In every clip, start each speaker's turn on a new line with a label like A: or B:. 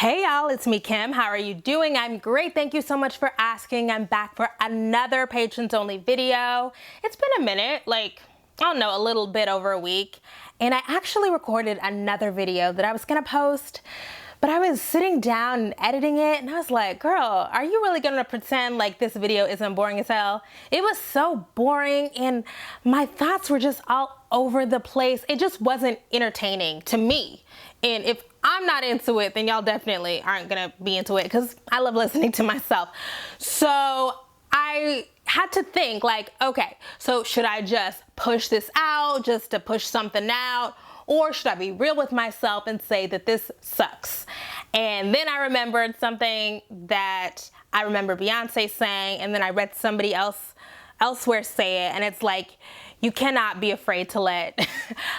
A: Hey y'all, it's me Kim. How are you doing? I'm great. Thank you so much for asking. I'm back for another patrons only video. It's been a minute, like, I don't know, a little bit over a week. And I actually recorded another video that I was gonna post, but I was sitting down and editing it and I was like, girl, are you really gonna pretend like this video isn't boring as hell? It was so boring and my thoughts were just all over the place. It just wasn't entertaining to me. And if I'm not into it, then y'all definitely aren't gonna be into it because I love listening to myself. So I had to think like, okay, so should I just push this out just to push something out? Or should I be real with myself and say that this sucks? And then I remembered something that I remember Beyonce saying, and then I read somebody elsewhere say it, and it's like, you cannot be afraid to let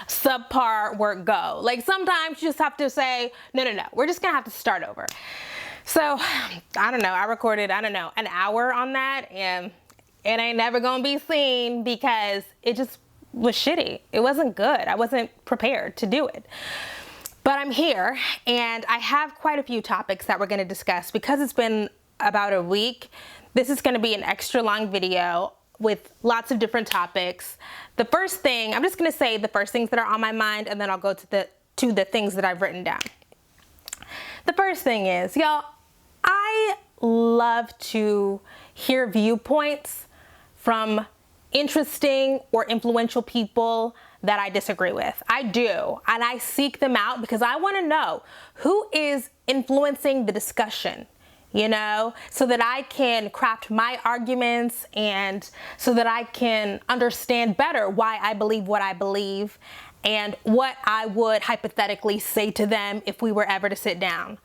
A: subpar work go. Like sometimes you just have to say, no, we're just gonna have to start over. So I don't know, I recorded, I don't know, an hour on that and it ain't never gonna be seen because it just was shitty. It wasn't good. I wasn't prepared to do it. But I'm here and I have quite a few topics that we're gonna discuss because it's been about a week. This is gonna be an extra long video with lots of different topics. The first thing, I'm just gonna say the first things that are on my mind and then I'll go to the things that I've written down. The first thing is, y'all, I love to hear viewpoints from interesting or influential people that I disagree with. I do, and I seek them out because I wanna know who is influencing the discussion, you know, so that I can craft my arguments and so that I can understand better why I believe what I believe and what I would hypothetically say to them if we were ever to sit down.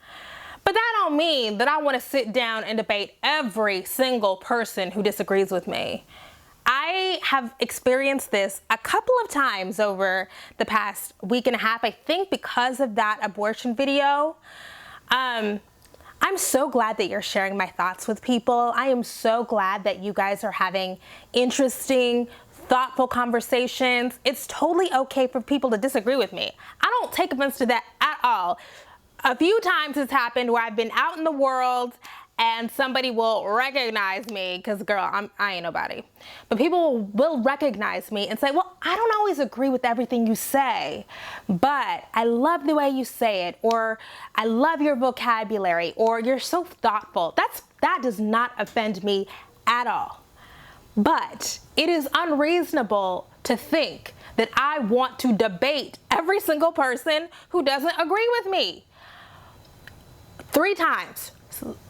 A: But that don't mean that I want to sit down and debate every single person who disagrees with me. I have experienced this a couple of times over the past week and a half, I think because of that abortion video. I'm so glad that you're sharing my thoughts with people. I am so glad that you guys are having interesting, thoughtful conversations. It's totally okay for people to disagree with me. I don't take offense to that at all. A few times it's happened where I've been out in the world and somebody will recognize me because girl, I ain't nobody. But people will recognize me and say, well, I don't always agree with everything you say, but I love the way you say it, or I love your vocabulary, or you're so thoughtful. That does not offend me at all. But it is unreasonable to think that I want to debate every single person who doesn't agree with me. 3 times.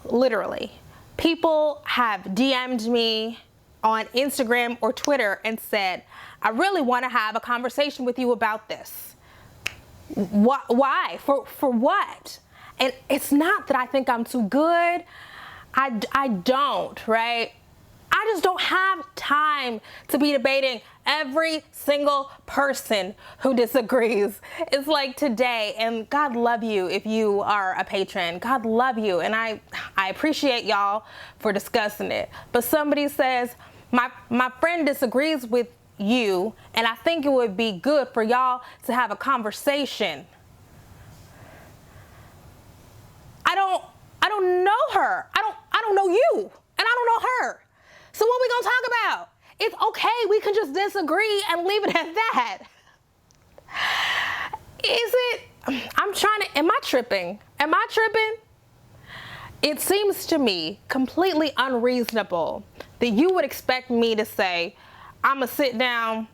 A: Literally, people have DM'd me on Instagram or Twitter and said, I really want to have a conversation with you about this. Why? For what? And it's not that I think I'm too good. I don't, right? I just don't have time to be debating every single person who disagrees. It's like today, and God love you if you are a patron. God love you, and I appreciate y'all for discussing it. But somebody says, my friend disagrees with you, and I think it would be good for y'all to have a conversation. I don't know her. I don't know you, and I don't know her. So what we gonna talk about? It's okay, we can just disagree and leave it at that. Am I tripping? Am I tripping? It seems to me completely unreasonable that you would expect me to say, I'ma sit down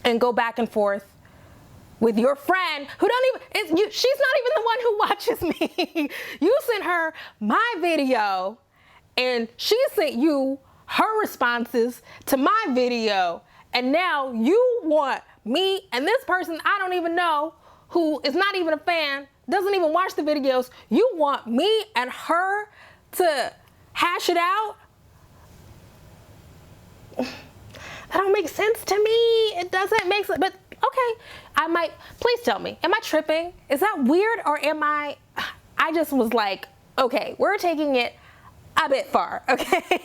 A: and go back and forth with your friend who she's not even the one who watches me. You sent her my video and she sent you her responses to my video, and now you want me and this person I don't even know, who is not even a fan, doesn't even watch the videos, you want me and her to hash it out? That don't make sense to me. It doesn't make sense, but okay, please tell me, am I tripping? Is that weird, or I just was like, okay, we're taking it a bit far, okay?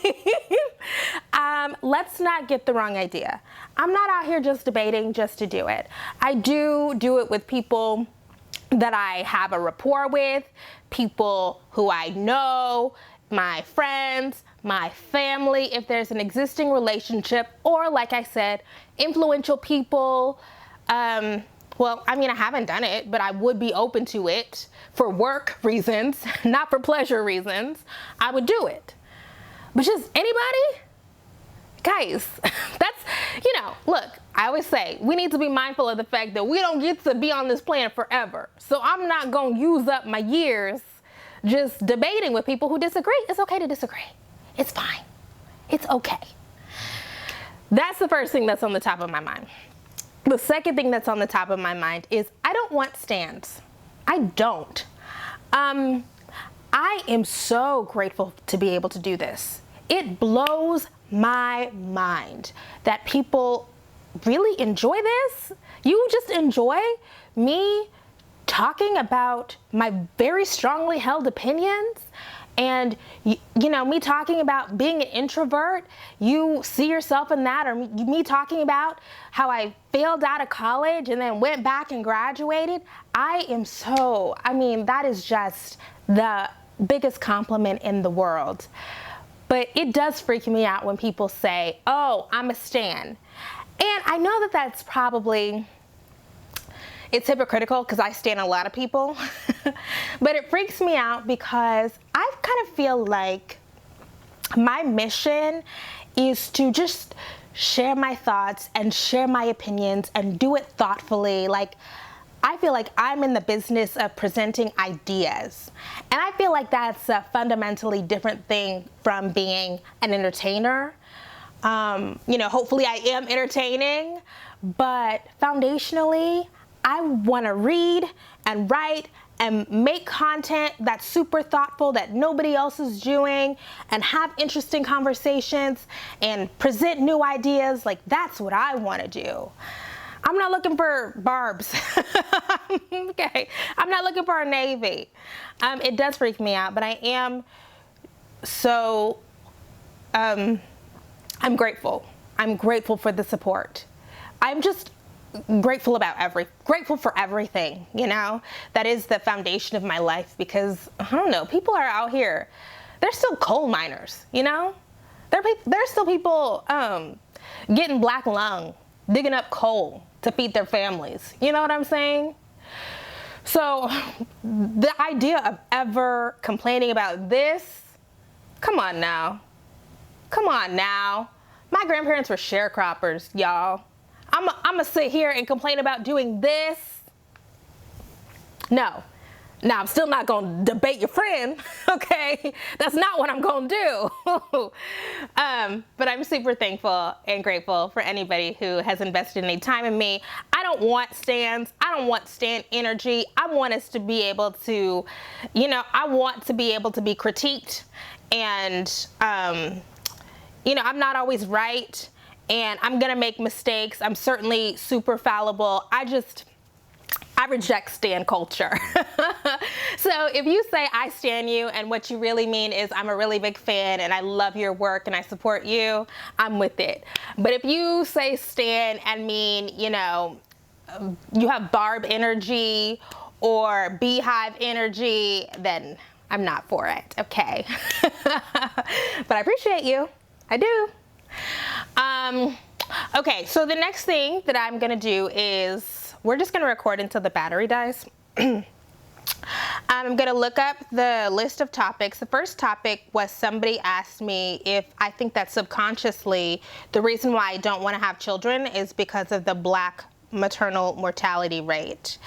A: Let's not get the wrong idea. I'm not out here just debating just to do it. I do it with people that I have a rapport with, people who I know, my friends, my family, if there's an existing relationship, or like I said, influential people. Well, I mean, I haven't done it, but I would be open to it for work reasons, not for pleasure reasons. I would do it. But just anybody? Guys, that's, look, I always say we need to be mindful of the fact that we don't get to be on this planet forever. So I'm not going to use up my years just debating with people who disagree. It's okay to disagree. It's fine. It's okay. That's the first thing that's on the top of my mind. The second thing that's on the top of my mind is I don't want stands. I don't. I am so grateful to be able to do this. It blows my mind that people really enjoy this. You just enjoy me talking about my very strongly held opinions, and me talking about being an introvert. You see yourself in that, or me talking about how I failed out of college and then went back and graduated. That is just the biggest compliment in the world. But it does freak me out when people say, oh, I'm a stan. And I know that that's probably, it's hypocritical because I stan a lot of people. But it freaks me out because I kind of feel like my mission is to just share my thoughts and share my opinions and do it thoughtfully. Like, I feel like I'm in the business of presenting ideas. And I feel like that's a fundamentally different thing from being an entertainer. Hopefully I am entertaining, but foundationally, I want to read and write and make content that's super thoughtful that nobody else is doing, and have interesting conversations and present new ideas. Like, that's what I want to do. I'm not looking for Barbs. Okay. I'm not looking for a Navy. It does freak me out, but I am so, I'm grateful. I'm grateful for the support. I'm just grateful for everything, that is the foundation of my life, because I don't know, people are out here, they're still coal miners, there's still people, getting black lung, digging up coal to feed their families. You know what I'm saying? So the idea of ever complaining about this, come on now. My grandparents were sharecroppers, y'all. I'm gonna sit here and complain about doing this? No. Now, I'm still not gonna debate your friend, okay? That's not what I'm gonna do. But I'm super thankful and grateful for anybody who has invested any time in me. I don't want stands. I don't want stand energy. I want us to be able to, I want to be able to be critiqued. And, I'm not always right. And I'm gonna make mistakes. I'm certainly super fallible. I reject stan culture. So if you say I stan you and what you really mean is I'm a really big fan and I love your work and I support you, I'm with it. But if you say stan and mean, you have Barb energy or beehive energy, then I'm not for it, okay? But I appreciate you. I do. Okay, so the next thing that I'm gonna do is we're just gonna record until the battery dies. I'm gonna look up the list of topics. The first topic was somebody asked me if I think that subconsciously the reason why I don't want to have children is because of the Black maternal mortality rate.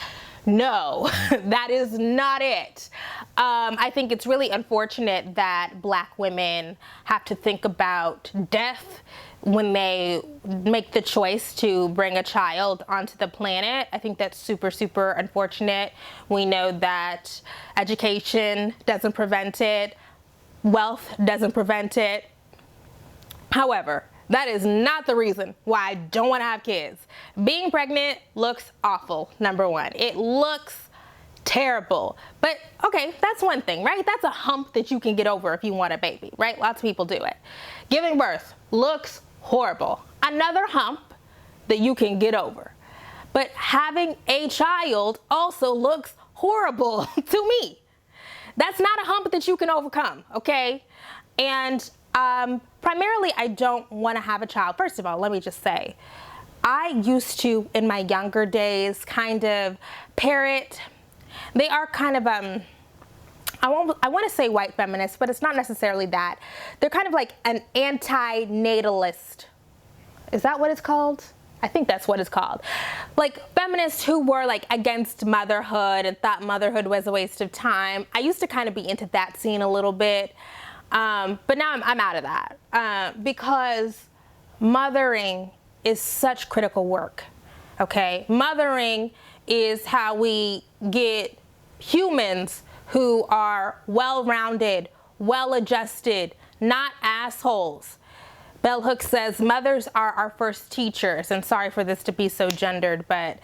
A: No, that is not it. I think it's really unfortunate that Black women have to think about death when they make the choice to bring a child onto the planet. I think that's super, super unfortunate. We know that education doesn't prevent it. Wealth doesn't prevent it. However, that is not the reason why I don't want to have kids. Being pregnant looks awful, number one. It looks terrible. But okay, that's one thing, right? That's a hump that you can get over if you want a baby, right? Lots of people do it. Giving birth looks horrible. Another hump that you can get over. But having a child also looks horrible to me. That's not a hump that you can overcome, okay? And primarily, I don't want to have a child. First of all, let me just say, I used to, in my younger days, kind of parrot. They are kind of, I want to say white feminist, but it's not necessarily that. They're kind of like an anti-natalist. Is that what it's called? I think that's what it's called. Like feminists who were like against motherhood and thought motherhood was a waste of time. I used to kind of be into that scene a little bit. But now I'm out of that because mothering is such critical work, okay? Mothering is how we get humans who are well-rounded, well-adjusted, not assholes. Bell Hooks says mothers are our first teachers, and sorry for this to be so gendered, but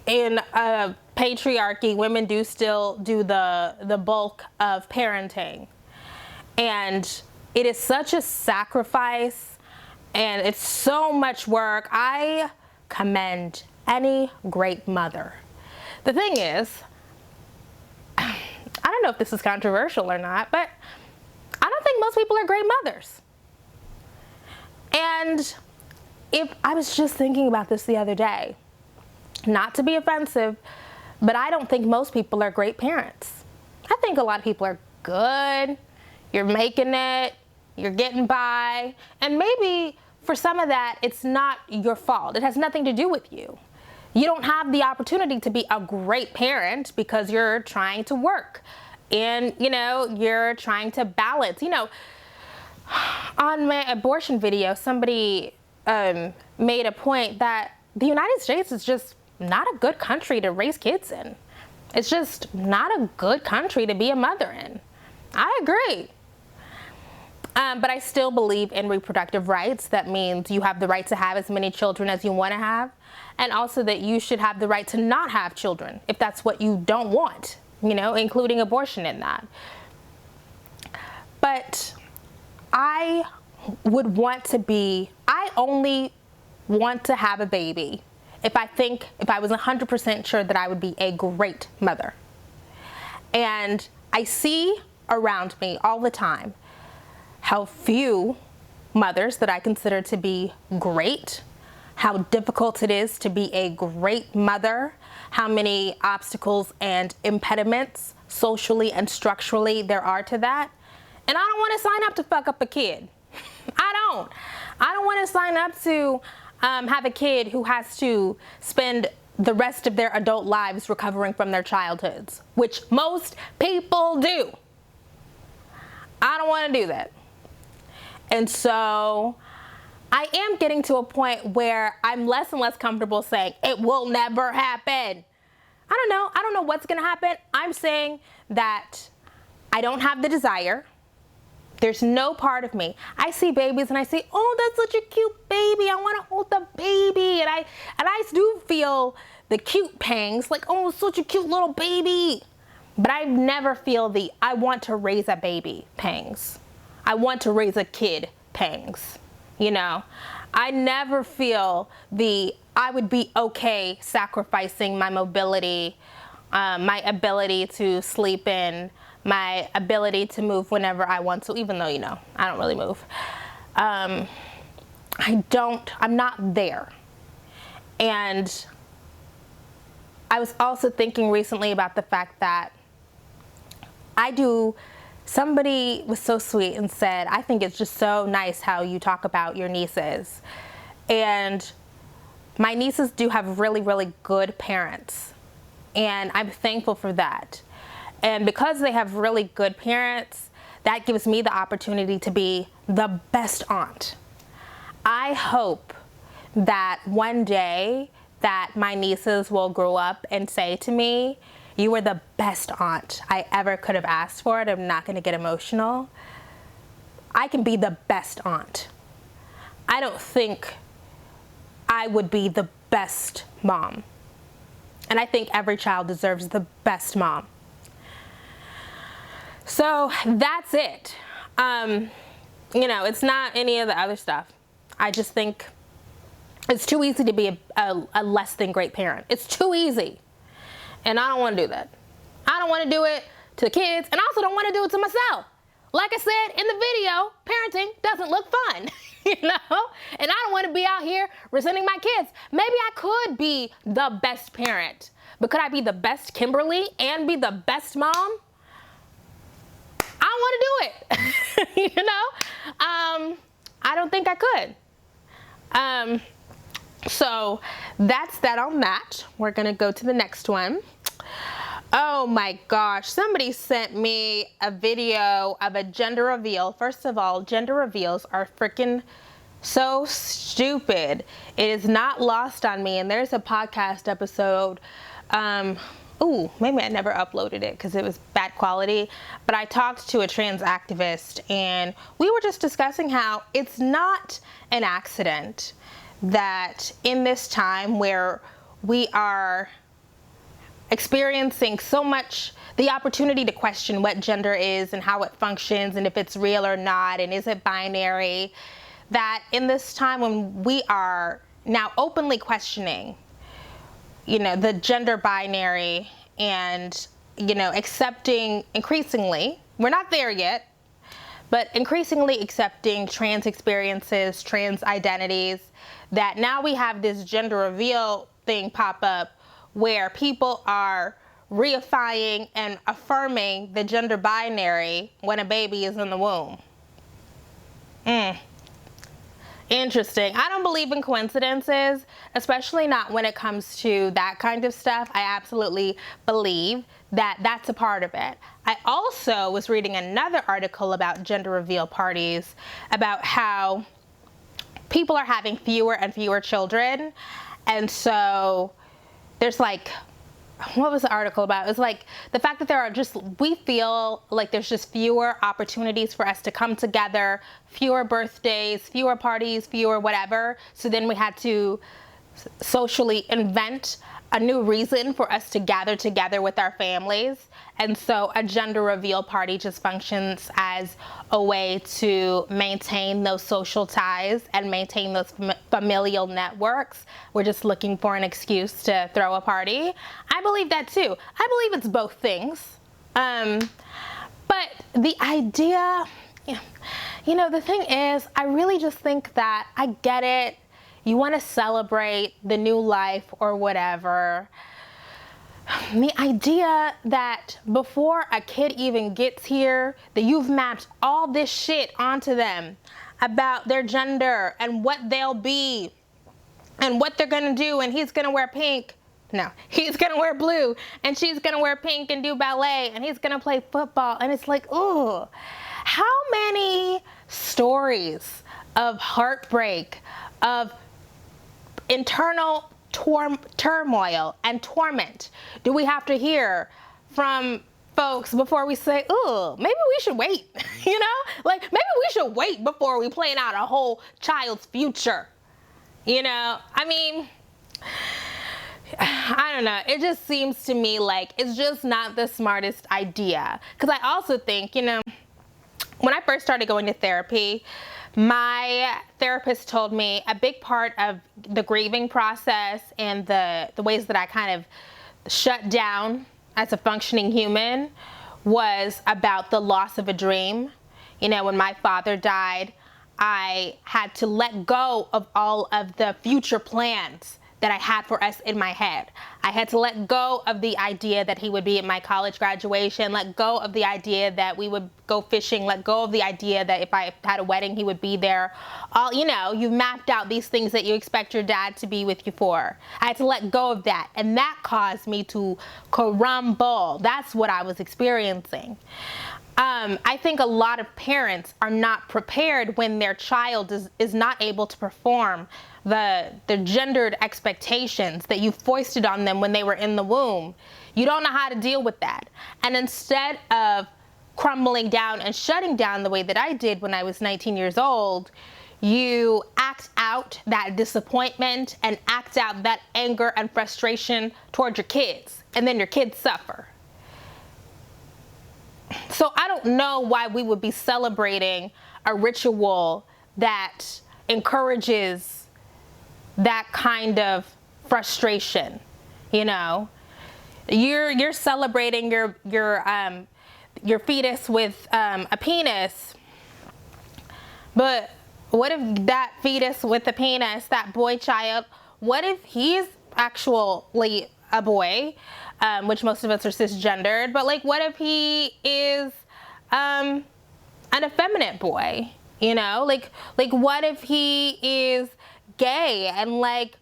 A: in patriarchy, women do still do the bulk of parenting. And it is such a sacrifice, and it's so much work. I commend any great mother. The thing is, I don't know if this is controversial or not, but I don't think most people are great mothers. And if I was just thinking about this the other day, not to be offensive, but I don't think most people are great parents. I think a lot of people are good, you're making it, you're getting by, and maybe for some of that, it's not your fault. It has nothing to do with you. You don't have the opportunity to be a great parent because you're trying to work and, you know, you're trying to balance, you know. On my abortion video, somebody made a point that the United States is just not a good country to raise kids in. It's just not a good country to be a mother in. I agree. But I still believe in reproductive rights. That means you have the right to have as many children as you want to have, and also that you should have the right to not have children if that's what you don't want, you know, including abortion in that. But I would want to be, I only want to have a baby if I was 100% sure that I would be a great mother. And I see around me all the time how few mothers that I consider to be great, how difficult it is to be a great mother, how many obstacles and impediments socially and structurally there are to that. And I don't want to sign up to fuck up a kid. I don't want to sign up to have a kid who has to spend the rest of their adult lives recovering from their childhoods, which most people do. I don't want to do that. And so I am getting to a point where I'm less and less comfortable saying it will never happen. I don't know what's going to happen. I'm saying that I don't have the desire. There's no part of me. I see babies and I say, oh, that's such a cute baby. I want to hold the baby. And I do feel the cute pangs, like, oh, such a cute little baby. But I never feel the I want to raise a baby pangs. I want to raise a kid pangs. You know, I never feel the I would be okay sacrificing my mobility, my ability to sleep in, my ability to move whenever I want to, even though, you know, I don't really move. I'm not there. And I was also thinking recently about the fact that somebody was so sweet and said, I think it's just so nice how you talk about your nieces. And my nieces do have really, really good parents. And I'm thankful for that. And because they have really good parents, that gives me the opportunity to be the best aunt. I hope that one day that my nieces will grow up and say to me, you were the best aunt I ever could have asked for, and I'm not going to get emotional. I can be the best aunt. I don't think I would be the best mom. And I think every child deserves the best mom. So that's it. You know, it's not any of the other stuff. I just think It's too easy to be a less than great parent. It's too easy. And I don't want to do that. I don't want to do it to the kids, and I also don't want to do it to myself. Like I said in the video, parenting doesn't look fun, And I don't want to be out here resenting my kids. Maybe I could be the best parent, but could I be the best Kimberly and be the best mom? I don't want to do it. I don't think I could. So that's that on that. We're gonna go to the next one. Oh my gosh, somebody sent me a video of a gender reveal. First of all, gender reveals are freaking so stupid. It is not lost on me. And there's a podcast episode. Maybe I never uploaded it because it was bad quality. But I talked to a trans activist and we were just discussing how it's not an accident that in this time where we are experiencing so much the opportunity to question what gender is and how it functions and if it's real or not and is it binary, that in this time when we are now openly questioning the gender binary and accepting increasingly, we're not there yet, but increasingly accepting trans experiences, trans identities, that now we have this gender reveal thing pop up where people are reifying and affirming the gender binary when a baby is in the womb. Interesting. I don't believe in coincidences, especially not when it comes to that kind of stuff. I absolutely believe that that's a part of it. I also was reading another article about gender reveal parties, about how people are having fewer and fewer children. And so there's what was the article about? It was like the fact that we feel like there's just fewer opportunities for us to come together, fewer birthdays, fewer parties, fewer whatever. So then we had to socially invent a new reason for us to gather together with our families. And so a gender reveal party just functions as a way to maintain those social ties and maintain those familial networks. We're just looking for an excuse to throw a party. I believe that too. I believe it's both things. But the idea, the thing is, I really just think that I get it. You want to celebrate the new life or whatever. The idea that before a kid even gets here, that you've mapped all this shit onto them about their gender and what they'll be and what they're gonna do, and he's gonna wear pink. No, he's gonna wear blue, and she's gonna wear pink and do ballet, and he's gonna play football. And it's like, ooh, how many stories of heartbreak, of internal turmoil and torment do we have to hear from folks before we say, oh, maybe we should wait, maybe we should wait before we plan out a whole child's future, I don't know. It just seems to me like it's just not the smartest idea. Because I also think, when I first started going to therapy, my therapist told me a big part of the grieving process and the ways that I kind of shut down as a functioning human was about the loss of a dream. When my father died, I had to let go of all of the future plans that I had for us in my head. I had to let go of the idea that he would be at my college graduation, let go of the idea that we would go fishing, let go of the idea that if I had a wedding, he would be there. You've mapped out these things that you expect your dad to be with you for. I had to let go of that, and that caused me to crumble. That's what I was experiencing. I think a lot of parents are not prepared when their child is not able to perform the gendered expectations that you foisted on them when they were in the womb. You don't know how to deal with that. And instead of crumbling down and shutting down the way that I did when I was 19 years old, you act out that disappointment and act out that anger and frustration towards your kids, and then your kids suffer. So I don't know why we would be celebrating a ritual that encourages that kind of frustration, you know? You're celebrating your fetus with a penis, but what if that fetus with a penis, that boy child, what if he's actually a boy, which most of us are cisgendered, but like what if he is an effeminate boy, you know? Like what if he is gay and like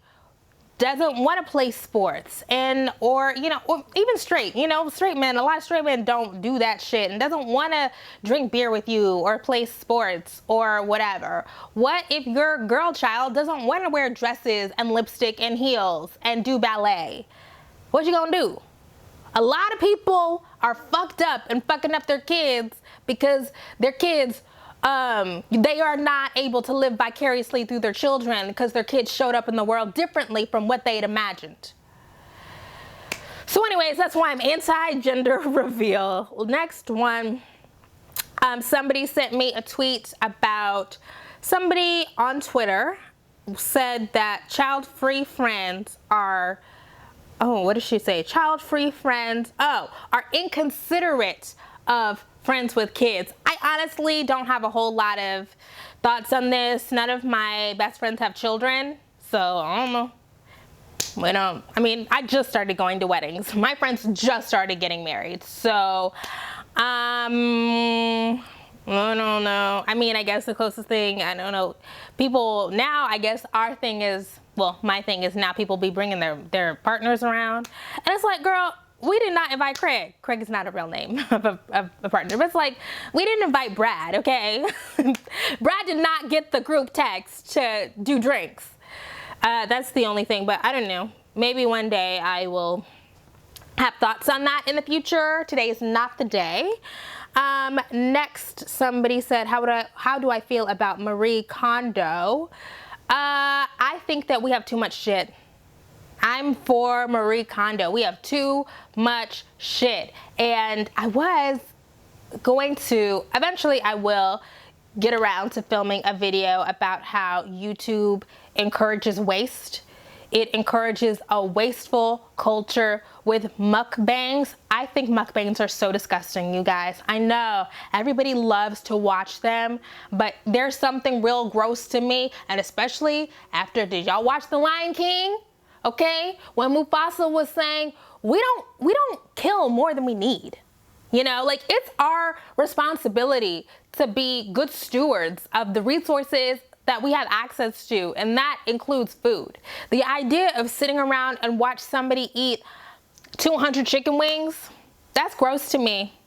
A: doesn't want to play sports, and or even straight, straight men, a lot of straight men don't do that shit and doesn't want to drink beer with you or play sports or whatever. What if your girl child doesn't want to wear dresses and lipstick and heels and do ballet? What you gonna do? A lot of people are fucked up and fucking up their kids because their kids they are not able to live vicariously through their children because their kids showed up in the world differently from what they'd imagined. So anyways, that's why I'm anti-gender reveal. Next one, somebody sent me a tweet about somebody on Twitter said that child-free friends are, what did she say? Child-free friends, are inconsiderate of friends with kids. I honestly don't have a whole lot of thoughts on this. None of my best friends have children, so I don't know. I just started going to weddings. My friends just started getting married, so I don't know. I guess the closest thing, I don't know. People now, I guess our thing is, well, my thing is now people be bringing their partners around, and it's like, girl, we did not invite Craig. Craig is not a real name of a partner. But it's like, we didn't invite Brad, okay? Brad did not get the group text to do drinks. That's the only thing, but I don't know. Maybe one day I will have thoughts on that in the future. Today is not the day. Next, somebody said, how do I feel about Marie Kondo? I think that we have too much shit. I'm for Marie Kondo. We have too much shit. And I was going to, eventually I will get around to filming a video about how YouTube encourages waste. It encourages a wasteful culture with mukbangs. I think mukbangs are so disgusting, you guys. I know everybody loves to watch them, but there's something real gross to me. And especially after, did y'all watch The Lion King? Okay, when Mufasa was saying, we don't kill more than we need. Like it's our responsibility to be good stewards of the resources that we have access to, and that includes food. The idea of sitting around and watch somebody eat 200 chicken wings, that's gross to me.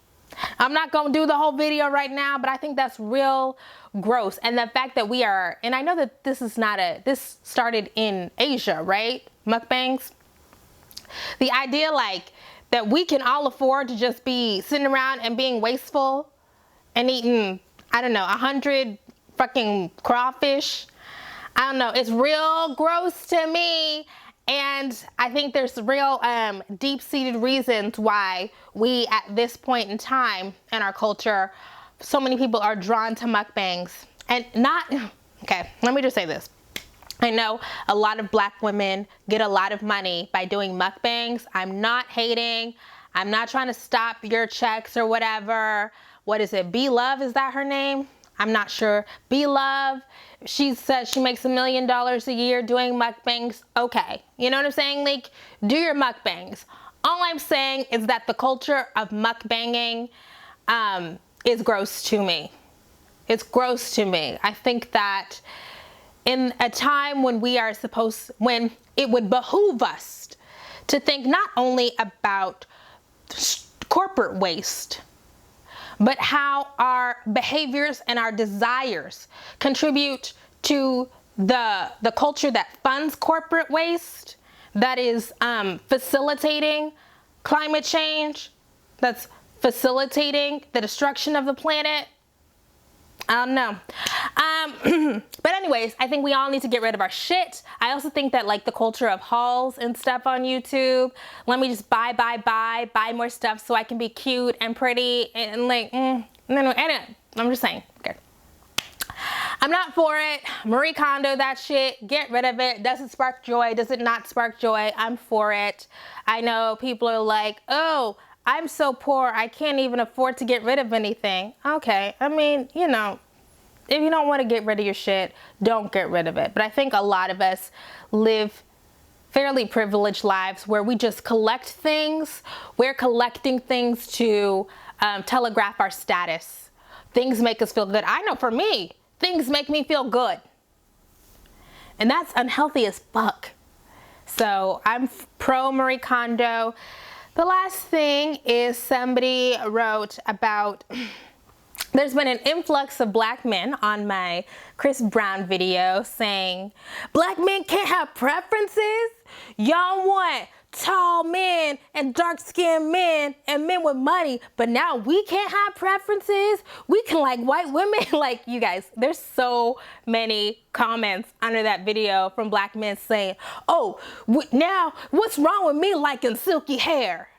A: I'm not gonna do the whole video right now, but I think that's real gross. And the fact that we are, and I know that this started in Asia, right? Mukbangs. The idea like that we can all afford to just be sitting around and being wasteful and eating, I don't know, 100 fucking crawfish. I don't know, it's real gross to me. And I think there's real deep-seated reasons why we, at this point in time in our culture, so many people are drawn to mukbangs. And okay, let me just say this. I know a lot of black women get a lot of money by doing mukbangs. I'm not hating. I'm not trying to stop your checks or whatever. What is it? B Love, is that her name? I'm not sure. B Love, she says she makes $1 million a year doing mukbangs. Okay, you know what I'm saying? Like, do your mukbangs. All I'm saying is that the culture of mukbanging is gross to me. It's gross to me. I think that in a time when when it would behoove us to think not only about corporate waste, but how our behaviors and our desires contribute to the culture that funds corporate waste, that is facilitating climate change, that's facilitating the destruction of the planet. I don't know. But anyways, I think we all need to get rid of our shit. I also think that like the culture of hauls and stuff on YouTube, let me just buy more stuff so I can be cute and pretty and like, no, I'm just saying. Okay. I'm not for it. Marie Kondo that shit. Get rid of it. Does it spark joy? Does it not spark joy? I'm for it. I know people are like, oh, I'm so poor, I can't even afford to get rid of anything. Okay, I mean, you know, if you don't want to get rid of your shit, don't get rid of it. But I think a lot of us live fairly privileged lives where we just collect things. We're collecting things to telegraph our status. Things make us feel good. I know for me, things make me feel good. And that's unhealthy as fuck. So I'm pro Marie Kondo. The last thing is somebody wrote about, there's been an influx of black men on my Chris Brown video saying, black men can't have preferences. Y'all want tall men and dark-skinned men and men with money, but now we can't have preferences. We can like white women. Like, you guys, there's so many comments under that video from black men saying, oh, now what's wrong with me liking silky hair?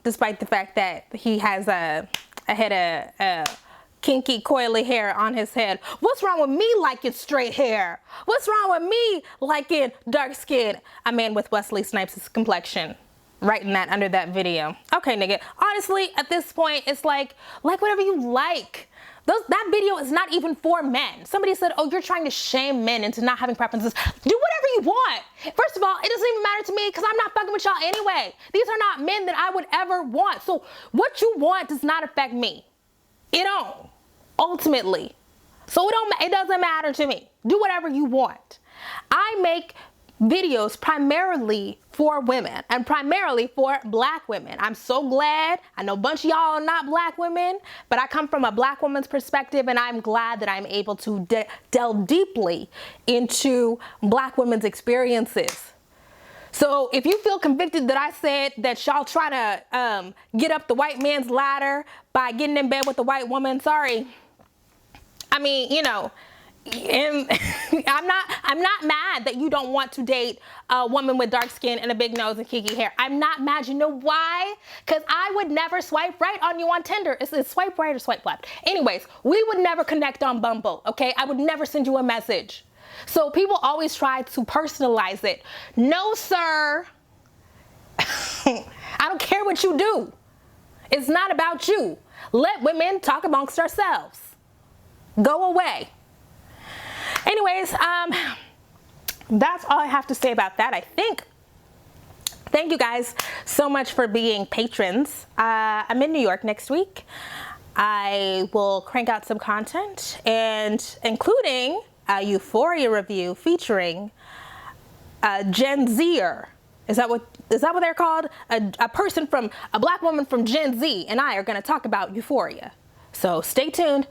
A: Despite the fact that he has a head of kinky coily hair on his head. What's wrong with me liking straight hair? What's wrong with me liking dark skin? A man with Wesley Snipes' complexion. Writing that under that video. Okay, nigga. Honestly, at this point, it's like whatever you like. That video is not even for men. Somebody said, oh, you're trying to shame men into not having preferences. Do whatever you want. First of all, it doesn't even matter to me because I'm not fucking with y'all anyway. These are not men that I would ever want. So what you want does not affect me. It don't. Ultimately. So it doesn't matter to me. Do whatever you want. I make videos primarily for women and primarily for black women. I'm so glad. I know a bunch of y'all are not black women, but I come from a black woman's perspective, and I'm glad that I'm able to delve deeply into black women's experiences. So if you feel convicted that I said that y'all try to get up the white man's ladder by getting in bed with the white woman, sorry. I mean, you know, and I'm not mad that you don't want to date a woman with dark skin and a big nose and kinky hair. I'm not mad. You know why? Because I would never swipe right on you on Tinder. It's swipe right or swipe left. Anyways, we would never connect on Bumble, okay? I would never send you a message. So people always try to personalize it. No, sir. I don't care what you do. It's not about you. Let women talk amongst ourselves. Go away. Anyways, that's all I have to say about that, I think. Thank you guys so much for being patrons. I'm in New York next week. I will crank out some content, and including a Euphoria review featuring a Gen Zer. Is that what they're called? A black woman from Gen Z and I are going to talk about Euphoria. So stay tuned.